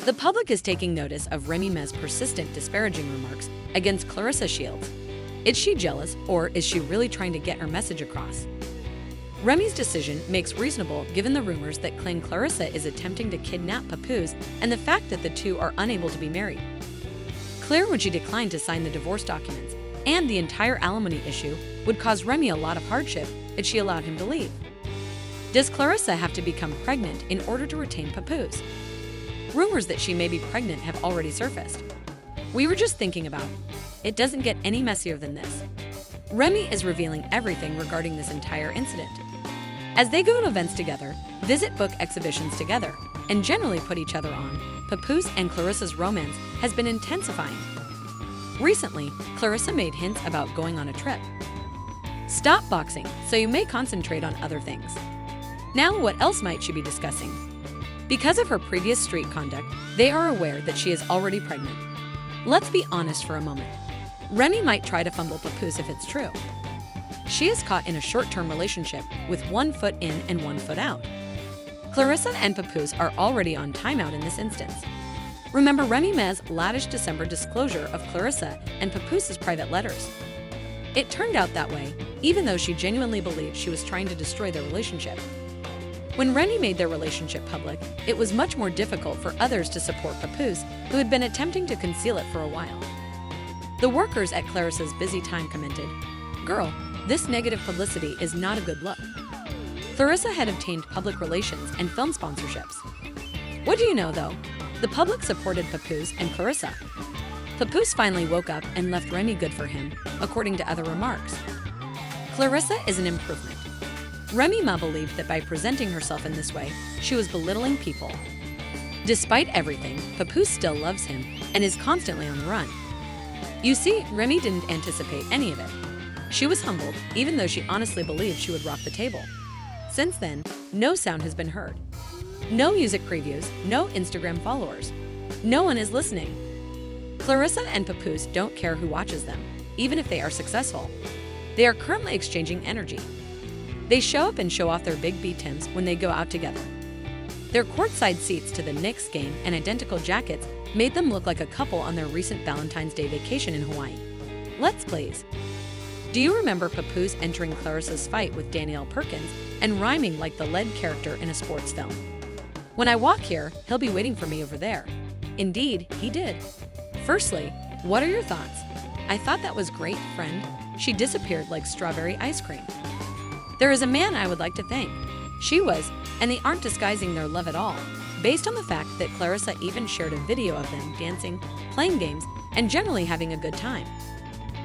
The public is taking notice of Remy Ma's persistent disparaging remarks against Claressa Shields. Is she jealous, or is she really trying to get her message across? Remy's decision makes reasonable given the rumors that claim Claressa is attempting to kidnap Papoose and the fact that the two are unable to be married. Clear when she declined to sign the divorce documents, and the entire alimony issue would cause Remy a lot of hardship if she allowed him to leave. Does Claressa have to become pregnant in order to retain Papoose? Rumors that she may be pregnant have already surfaced. We were just thinking about it. Doesn't get any messier than this. Remy is revealing everything regarding this entire incident. As they go to events together, visit book exhibitions together, and generally put each other on, Papoose and Claressa's romance has been intensifying. Recently, Claressa made hints about going on a trip. Stop boxing so you may concentrate on other things. Now, what else might she be discussing? Because of her previous street conduct, they are aware that she is already pregnant. Let's be honest for a moment. Remy might try to fumble Papoose if it's true. She is caught in a short-term relationship with 1 foot in and 1 foot out. Claressa and Papoose are already on timeout in this instance. Remember Remy Ma's lavish December disclosure of Claressa and Papoose's private letters. It turned out that way, even though she genuinely believed she was trying to destroy their relationship. When Remy made their relationship public, it was much more difficult for others to support Papoose, who had been attempting to conceal it for a while. The workers at Claressa's busy time commented, "Girl, this negative publicity is not a good look." Claressa had obtained public relations and film sponsorships. What do you know, though? The public supported Papoose and Claressa. Papoose finally woke up and left Remy good for him, according to other remarks. Claressa is an improvement. Remy Ma believed that by presenting herself in this way, she was belittling people. Despite everything, Papoose still loves him and is constantly on the run. You see, Remy didn't anticipate any of it. She was humbled, even though she honestly believed she would rock the table. Since then, no sound has been heard. No music previews, no Instagram followers. No one is listening. Claressa and Papoose don't care who watches them, even if they are successful. They are currently exchanging energy. They show up and show off their big B-Tims when they go out together. Their courtside seats to the Knicks game and identical jackets made them look like a couple on their recent Valentine's Day vacation in Hawaii. Let's please. Do you remember Papoose entering Claressa's fight with Danielle Perkins and rhyming like the lead character in a sports film? "When I walk here, he'll be waiting for me over there." Indeed, he did. Firstly, what are your thoughts? I thought that was great, friend. She disappeared like strawberry ice cream. There is a man I would like to thank. She was, and they aren't disguising their love at all, based on the fact that Claressa even shared a video of them dancing, playing games, and generally having a good time.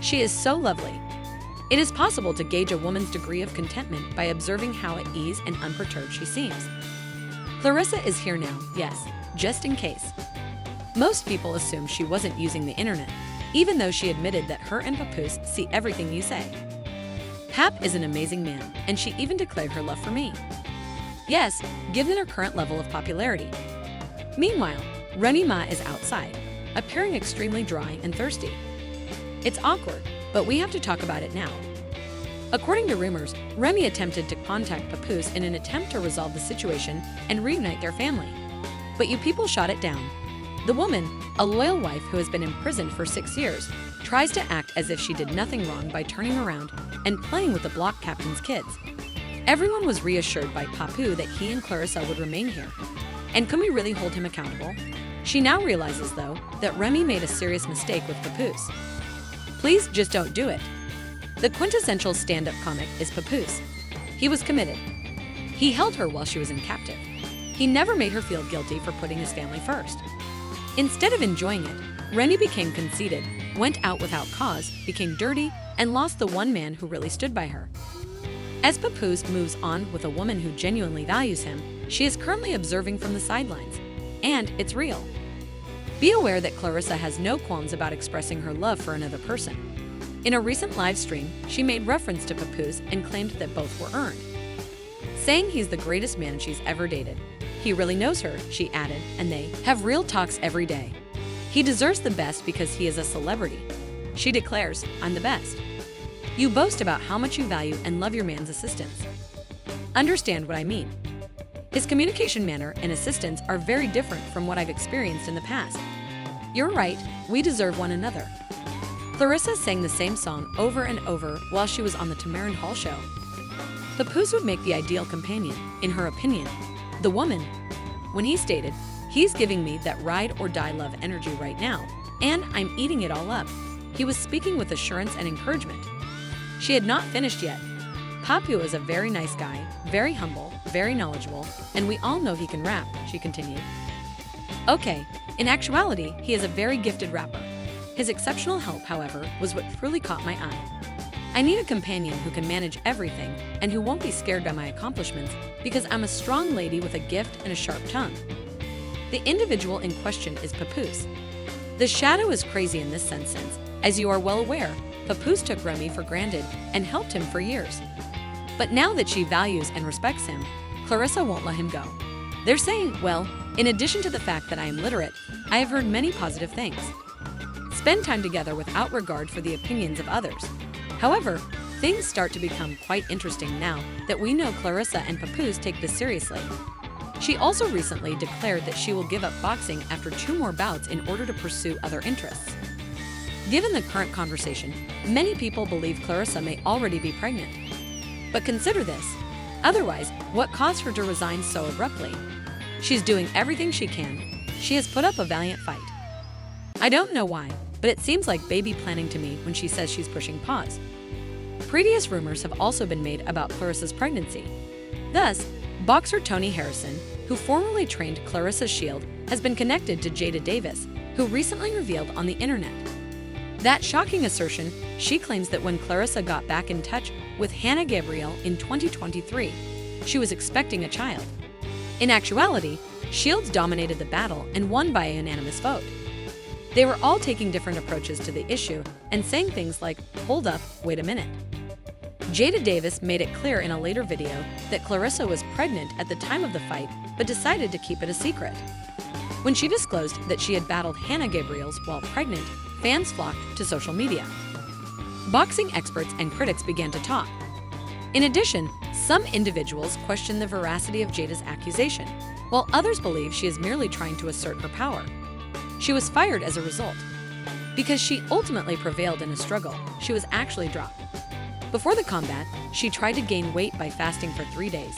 She is so lovely. It is possible to gauge a woman's degree of contentment by observing how at ease and unperturbed she seems. Claressa is here now, yes, just in case. Most people assume she wasn't using the internet, even though she admitted that her and Papoose see everything you say. Pap is an amazing man, and she even declared her love for me. Yes, given her current level of popularity. Meanwhile, Remy Ma is outside, appearing extremely dry and thirsty. It's awkward, but we have to talk about it now. According to rumors, Remy attempted to contact Papoose in an attempt to resolve the situation and reunite their family. But you people shot it down. The woman, a loyal wife who has been imprisoned for 6 years, tries to act as if she did nothing wrong by turning around and playing with the block captain's kids. Everyone was reassured by Papoose that he and Claressa would remain here. And can we really hold him accountable? She now realizes, though, that Remy made a serious mistake with Papoose. Please just don't do it. The quintessential stand-up comic is Papoose. He was committed. He held her while she was in captive. He never made her feel guilty for putting his family first. Instead of enjoying it, Remy became conceited, went out without cause, became dirty, and lost the one man who really stood by her. As Papoose moves on with a woman who genuinely values him, she is currently observing from the sidelines. And it's real. Be aware that Claressa has no qualms about expressing her love for another person. In a recent live stream, she made reference to Papoose and claimed that both were earned, saying he's the greatest man she's ever dated. He really knows her, she added, and they have real talks every day. He deserves the best because he is a celebrity. She declares, "I'm the best." You boast about how much you value and love your man's assistance. Understand what I mean. His communication manner and assistance are very different from what I've experienced in the past. You're right, we deserve one another. Claressa sang the same song over and over while she was on the Tamarind Hall show. Papoose would make the ideal companion, in her opinion, the woman. When he stated, "He's giving me that ride-or-die love energy right now, and I'm eating it all up," he was speaking with assurance and encouragement. She had not finished yet. Papoose is a very nice guy, very humble, very knowledgeable, and we all know he can rap, she continued. Okay, in actuality, he is a very gifted rapper. His exceptional help, however, was what truly caught my eye. I need a companion who can manage everything and who won't be scared by my accomplishments because I'm a strong lady with a gift and a sharp tongue. The individual in question is Papoose. The shadow is crazy in this sense since, as you are well aware, Papoose took Remy for granted and helped him for years. But now that she values and respects him, Claressa won't let him go. They're saying, well, in addition to the fact that I am literate, I have heard many positive things. Spend time together without regard for the opinions of others. However, things start to become quite interesting now that we know Claressa and Papoose take this seriously. She also recently declared that she will give up boxing after 2 more bouts in order to pursue other interests. Given the current conversation, many people believe Claressa may already be pregnant. But consider this. Otherwise, what caused her to resign so abruptly? She's doing everything she can. She has put up a valiant fight. I don't know why, but it seems like baby planning to me when she says she's pushing pause. Previous rumors have also been made about Claressa's pregnancy. Thus, boxer Tony Harrison, who formerly trained Claressa Shield, has been connected to Jada Davis, who recently revealed on the internet. That shocking assertion, she claims that when Claressa got back in touch with Hannah Gabriel in 2023, she was expecting a child. In actuality, Shields dominated the battle and won by a unanimous vote. They were all taking different approaches to the issue and saying things like, "Hold up, wait a minute." Jada Davis made it clear in a later video that Claressa was pregnant at the time of the fight but decided to keep it a secret. When she disclosed that she had battled Hannah Gabriel's while pregnant, fans flocked to social media. Boxing experts and critics began to talk. In addition, some individuals questioned the veracity of Jada's accusation, while others believe she is merely trying to assert her power. She was fired as a result. Because she ultimately prevailed in a struggle, she was actually dropped. Before the combat, she tried to gain weight by fasting for 3 days.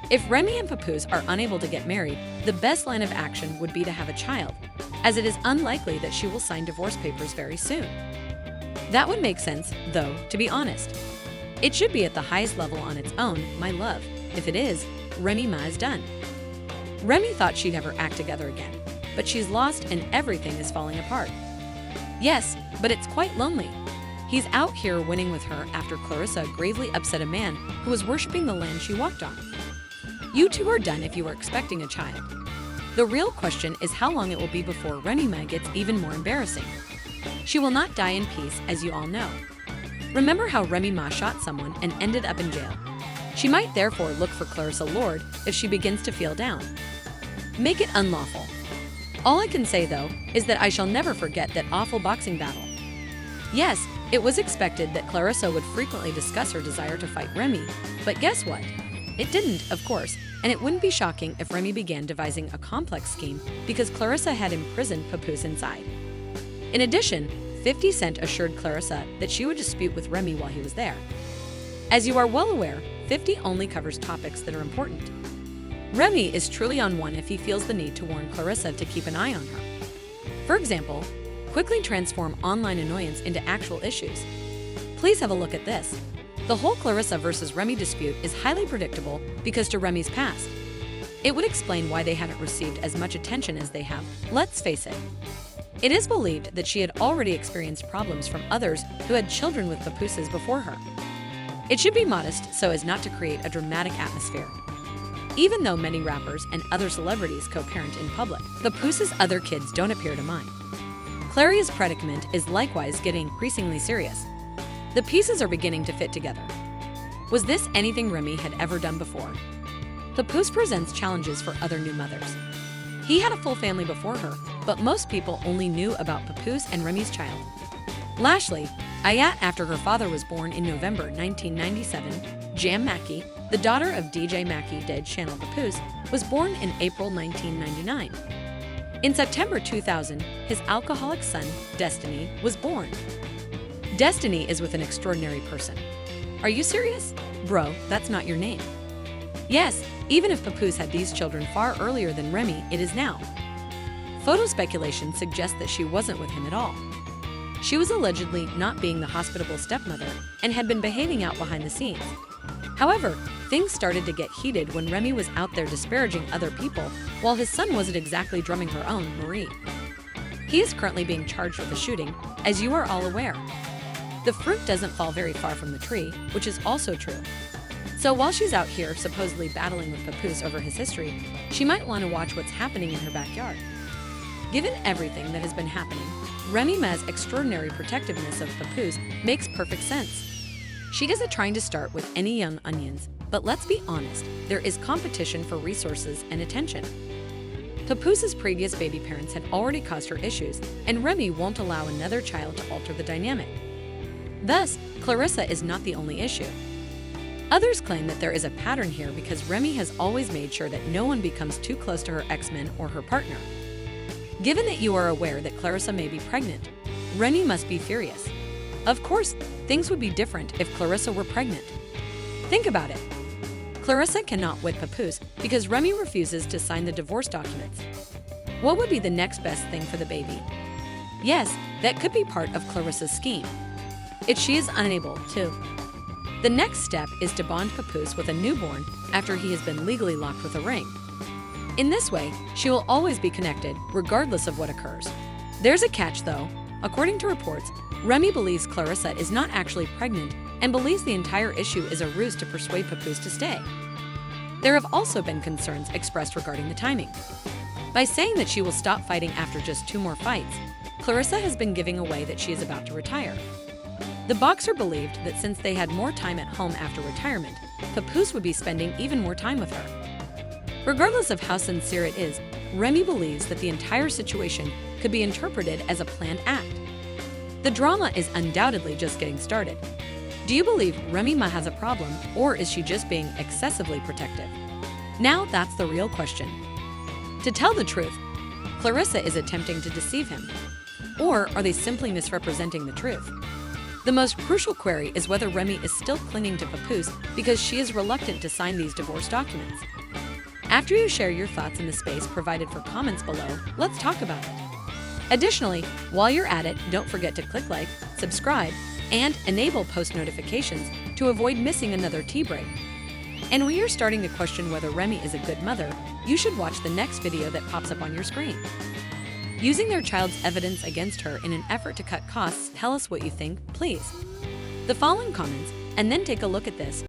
If Remy and Papoose are unable to get married, the best line of action would be to have a child, as it is unlikely that she will sign divorce papers very soon. That would make sense, though, to be honest. It should be at the highest level on its own, my love. If it is, Remy Ma is done. Remy thought she'd ever act together again, but she's lost and everything is falling apart. Yes, but it's quite lonely. He's out here winning with her after Claressa gravely upset a man who was worshipping the land she walked on. You two are done if you were expecting a child. The real question is how long it will be before Remy Ma gets even more embarrassing. She will not die in peace, as you all know. Remember how Remy Ma shot someone and ended up in jail? She might therefore look for Claressa Lord if she begins to feel down. Make it unlawful. All I can say, though, is that I shall never forget that awful boxing battle. Yes, it was expected that Claressa would frequently discuss her desire to fight Remy, but guess what? It didn't, of course, and it wouldn't be shocking if Remy began devising a complex scheme because Claressa had imprisoned Papoose inside. In addition, 50 Cent assured Claressa that she would dispute with Remy while he was there. As you are well aware, 50 only covers topics that are important. Remy is truly on one if he feels the need to warn Claressa to keep an eye on her. For example, quickly transform online annoyance into actual issues. Please have a look at this. The whole Claressa versus Remy dispute is highly predictable because to Remy's past. It would explain why they haven't received as much attention as they have. Let's face it. It is believed that she had already experienced problems from others who had children with Papooses before her. It should be modest so as not to create a dramatic atmosphere. Even though many rappers and other celebrities co-parent in public, Papoose's other kids don't appear to mind. Claria's predicament is likewise getting increasingly serious. The pieces are beginning to fit together. Was this anything Remy had ever done before? Papoose presents challenges for other new mothers. He had a full family before her, but most people only knew about Papoose and Remy's child. Lastly, Ayat, after her father was born in November 1997, Jam Mackey, the daughter of DJ Mackey dead Channel Papoose, was born in April 1999. In September 2000, his alcoholic son, Destiny, was born. Destiny is with an extraordinary person. Are you serious? Bro, that's not your name. Yes, even if Papoose had these children far earlier than Remy, it is now. Photo speculation suggests that she wasn't with him at all. She was allegedly not being the hospitable stepmother and had been behaving out behind the scenes. However, things started to get heated when Remy was out there disparaging other people while his son wasn't exactly drumming her own, Marie. He is currently being charged with the shooting, as you are all aware. The fruit doesn't fall very far from the tree, which is also true. So while she's out here supposedly battling with Papoose over his history, she might want to watch what's happening in her backyard. Given everything that has been happening, Remy Ma's extraordinary protectiveness of Papoose makes perfect sense. She isn't trying to start with any young onions, but let's be honest, there is competition for resources and attention. Papoose's previous baby parents had already caused her issues, and Remy won't allow another child to alter the dynamic. Thus, Claressa is not the only issue. Others claim that there is a pattern here because Remy has always made sure that no one becomes too close to her ex-man or her partner. Given that you are aware that Claressa may be pregnant, Remy must be furious. Of course, things would be different if Claressa were pregnant. Think about it. Claressa cannot wed Papoose because Remy refuses to sign the divorce documents. What would be the next best thing for the baby? Yes, that could be part of Claressa's scheme. If she is unable to. The next step is to bond Papoose with a newborn after he has been legally locked with a ring. In this way, she will always be connected, regardless of what occurs. There's a catch, though. According to reports, Remy believes Claressa is not actually pregnant and believes the entire issue is a ruse to persuade Papoose to stay. There have also been concerns expressed regarding the timing. By saying that she will stop fighting after just 2 more fights, Claressa has been giving away that she is about to retire. The boxer believed that since they had more time at home after retirement, Papoose would be spending even more time with her. Regardless of how sincere it is, Remy believes that the entire situation could be interpreted as a planned act. The drama is undoubtedly just getting started. Do you believe Remy Ma has a problem, or is she just being excessively protective? Now that's the real question. To tell the truth, Claressa is attempting to deceive him. Or are they simply misrepresenting the truth? The most crucial query is whether Remy is still clinging to Papoose because she is reluctant to sign these divorce documents. After you share your thoughts in the space provided for comments below, let's talk about it. Additionally, while you're at it, don't forget to click like, subscribe, and enable post notifications to avoid missing another tea break. And when you're starting to question whether Remy is a good mother, you should watch the next video that pops up on your screen. Using their child's evidence against her in an effort to cut costs, tell us what you think, please. The following comments, and then take a look at this.